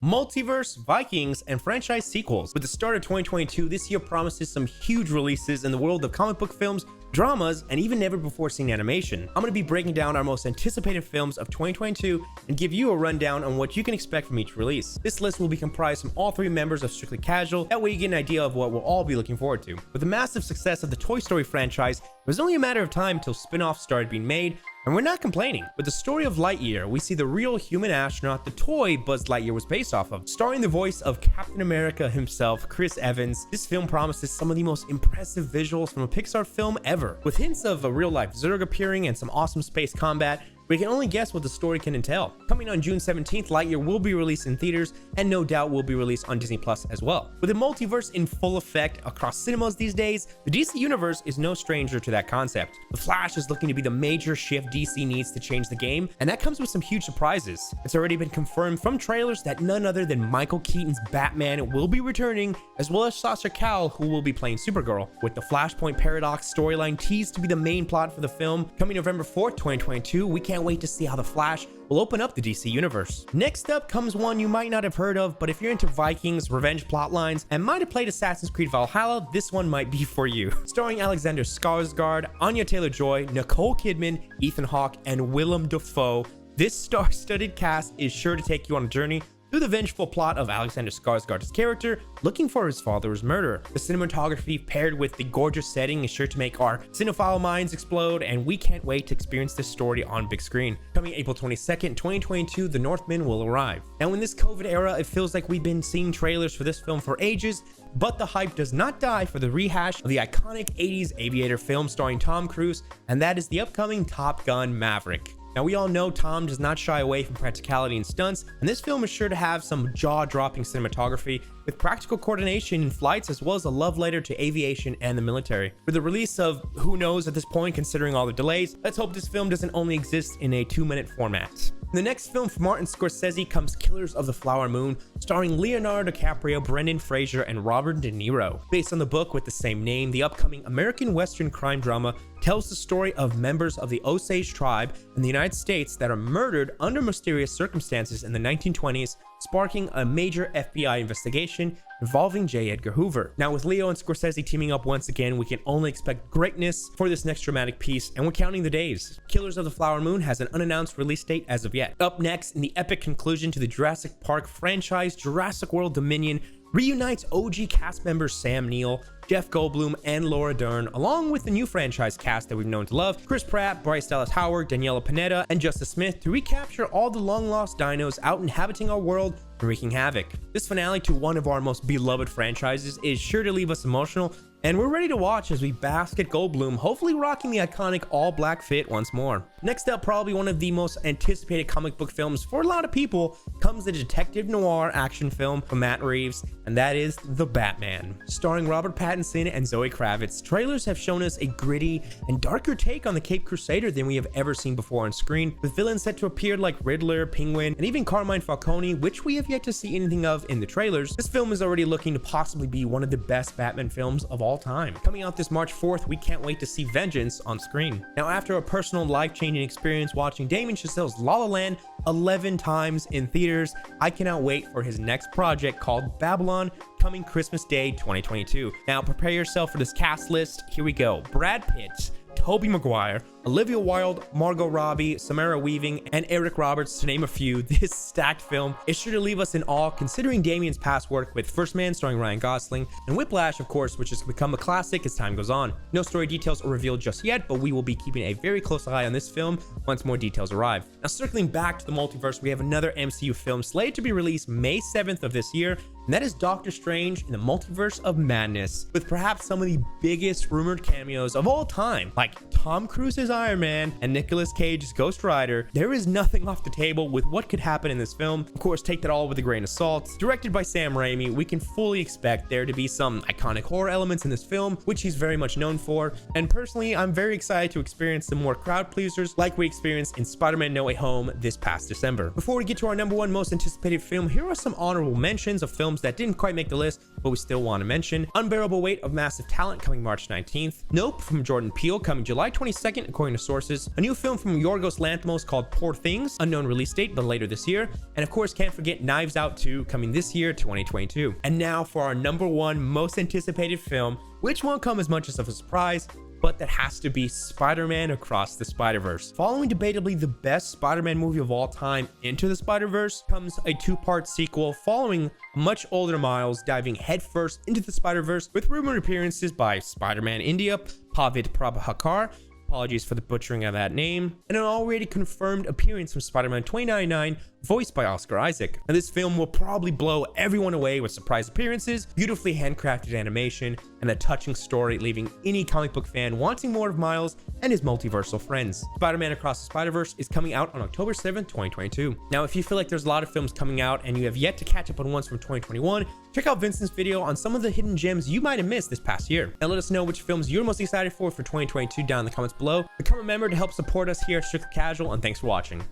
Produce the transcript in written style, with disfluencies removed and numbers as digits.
Multiverse, Vikings, and franchise sequels. With the start of 2022, this year promises some huge releases in the world of comic book films, dramas, and even never before seen animation. I'm going to be breaking down our most anticipated films of 2022 and give you a rundown on what you can expect from each release. This list will be comprised from all three members of Strictly Casual, that way you get an idea of what we'll all be looking forward to. With the massive success of the Toy Story franchise, it was only a matter of time till spin-offs started being made, and we're not complaining. With the story of Lightyear, we see the real human astronaut the toy Buzz Lightyear was based off of. Starring the voice of Captain America himself, Chris Evans, this film promises some of the most impressive visuals from a Pixar film ever. With hints of a real-life Zurg appearing and some awesome space combat, we can only guess what the story can entail. Coming on June 17th, Lightyear will be released in theaters and no doubt will be released on Disney Plus as well. With the multiverse in full effect across cinemas these days, the DC universe is no stranger to that concept. The Flash is looking to be the major shift DC needs to change the game, and that comes with some huge surprises. It's already been confirmed from trailers that none other than Michael Keaton's Batman will be returning, as well as Sasha Calle, who will be playing Supergirl. With the Flashpoint Paradox storyline teased to be the main plot for the film, coming November 4th, 2022, we can't wait to see how the Flash will open up the DC universe. Next up comes one you might not have heard of, but if you're into Vikings, revenge plotlines, and might have played Assassin's Creed Valhalla, this one might be for you. Starring Alexander Skarsgård, Anya Taylor-Joy, Nicole Kidman, Ethan Hawke, and Willem Dafoe, this star-studded cast is sure to take you on a journey through the vengeful plot of Alexander Skarsgård's character looking for his father's murder. The cinematography paired with the gorgeous setting is sure to make our cinephile minds explode, and we can't wait to experience this story on big screen. Coming April 22nd, 2022, the Northmen will arrive. Now in this COVID era, it feels like we've been seeing trailers for this film for ages, but the hype does not die for the rehash of the iconic 80s aviator film starring Tom Cruise, and that is the upcoming Top Gun Maverick. Now we all know Tom does not shy away from practicality and stunts, and this film is sure to have some jaw-dropping cinematography with practical coordination in flights as well as a love letter to aviation and the military. For the release of who knows at this point considering all the delays, let's hope this film doesn't only exist in a 2-minute format. The next film from Martin Scorsese comes Killers of the Flower Moon, starring Leonardo DiCaprio, Brendan Fraser, and Robert De Niro. Based on the book with the same name, the upcoming American Western crime drama tells the story of members of the Osage tribe in the United States that are murdered under mysterious circumstances in the 1920s, sparking a major FBI investigation involving J. Edgar Hoover. Now with Leo and Scorsese teaming up once again, we can only expect greatness for this next dramatic piece, and we're counting the days. Killers of the Flower Moon has an unannounced release date as of yet. Up next, in the epic conclusion to the Jurassic Park franchise, Jurassic World Dominion reunites OG cast members Sam Neill, Jeff Goldblum, and Laura Dern, along with the new franchise cast that we've known to love, Chris Pratt, Bryce Dallas Howard, Daniela Pineda, and Justice Smith, to recapture all the long-lost dinos out inhabiting our world and wreaking havoc. This finale to one of our most beloved franchises is sure to leave us emotional, and we're ready to watch as we bask at Goldblum, hopefully rocking the iconic all-black fit once more. Next up, probably one of the most anticipated comic book films for a lot of people, comes the detective noir action film from Matt Reeves, and that is The Batman. Starring Robert Pattinson and Zoe Kravitz, trailers have shown us a gritty and darker take on the Caped Crusader than we have ever seen before on screen, with villains set to appear like Riddler, Penguin, and even Carmine Falcone, which we have yet to see anything of in the trailers. This film is already looking to possibly be one of the best Batman films of all time. Coming out this March 4th, we can't wait to see Vengeance on screen. Now, after a personal life-changing experience watching Damien Chazelle's La La Land 11 times in theaters, I cannot wait for his next project called Babylon, coming Christmas Day 2022. Now, prepare yourself for this cast list. Here we go. Brad Pitt, Tobey Maguire, Olivia Wilde, Margot Robbie, Samara Weaving, and Eric Roberts, to name a few. This stacked film is sure to leave us in awe, considering Damien's past work with First Man starring Ryan Gosling, and Whiplash, of course, which has become a classic as time goes on. No story details are revealed just yet, but we will be keeping a very close eye on this film once more details arrive. Now, circling back to the multiverse, we have another MCU film slated to be released May 7th of this year, and that is Doctor Strange in the Multiverse of Madness, with perhaps some of the biggest rumored cameos of all time, like Tom Cruise's Iron Man and Nicolas Cage's Ghost Rider. There is nothing off the table with what could happen in this film. Of course, take that all with a grain of salt. Directed by Sam Raimi, we can fully expect there to be some iconic horror elements in this film, which he's very much known for, and personally, I'm very excited to experience some more crowd pleasers like we experienced in Spider-Man No Way Home this past December. Before we get to our #1 most anticipated film, here are some honorable mentions of films films that didn't quite make the list, but we still want to mention. Unbearable Weight of Massive Talent coming March 19th. Nope from Jordan Peele coming July 22nd, according to sources. A new film from Yorgos Lanthimos called Poor Things, unknown release date, but later this year. And of course, can't forget Knives Out 2 coming this year, 2022. And now for our number one most anticipated film, which won't come as much as of a surprise, but that has to be Spider-Man Across the Spiderverse. Following debatably the best Spider-Man movie of all time, Into the Spider-Verse, comes a two-part sequel following much older Miles diving headfirst into the Spider-Verse with rumored appearances by Spider-Man India, Pavid Prabhakar, apologies for the butchering of that name, and an already confirmed appearance from Spider-Man 2099, voiced by Oscar Isaac. Now, this film will probably blow everyone away with surprise appearances, beautifully handcrafted animation, and a touching story, leaving any comic book fan wanting more of Miles and his multiversal friends. Spider-Man Across the Spider-Verse is coming out on October 7th, 2022. Now, if you feel like there's a lot of films coming out and you have yet to catch up on ones from 2021, check out Vincent's video on some of the hidden gems you might have missed this past year. And let us know which films you're most excited for 2022 down in the comments below. Become a member to help support us here at Strictly Casual, and thanks for watching.